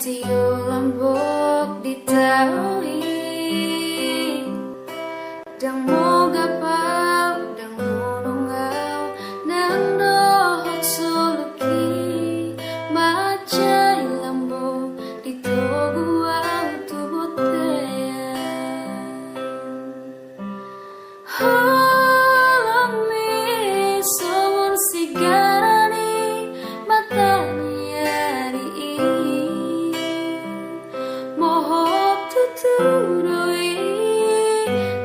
Natio lambok ditaui Dang moga pau dang nunungau Nang dohot soluki Macai lambok ditogu au tubotea Holong mi sowon sigarani matani ari Mohop tuturoi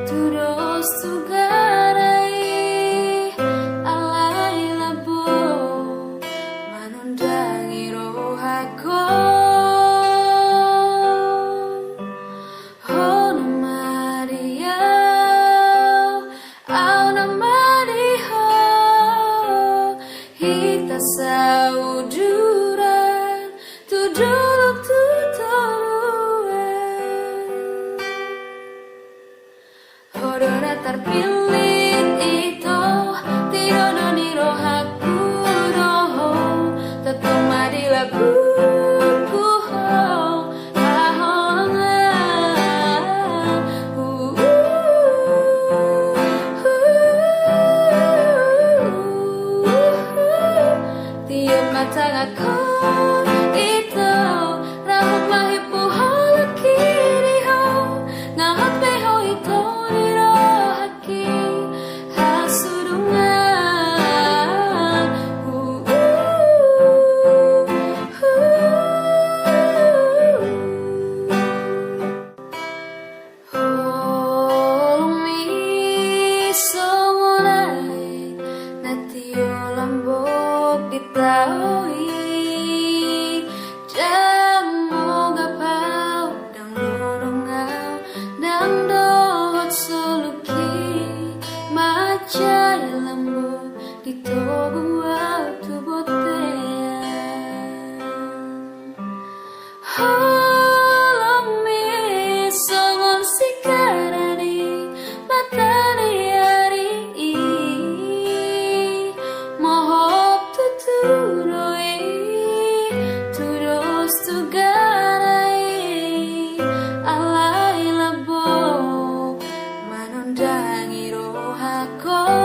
turos tugarai alai labo manundangi rohako Hono Maria Auna Mariho Hita sauduran Tuduluk tutorue Hodona terpilih itu Tirono ni rohaku roho Tetung madila buku ho Tiap matang aku itu Rahut mahipu hola kiri ho Ngahat beho itu dirohaki Hasurungan Holmi somonai Natio lambok ditaui Jamoga pau dang nunungau Dang dohot soluki Macai lambok ditogu au tubotea Holong mi sowon sigarani matani ari Mohop tuturoi turos tugarai alai labo manundangi rohako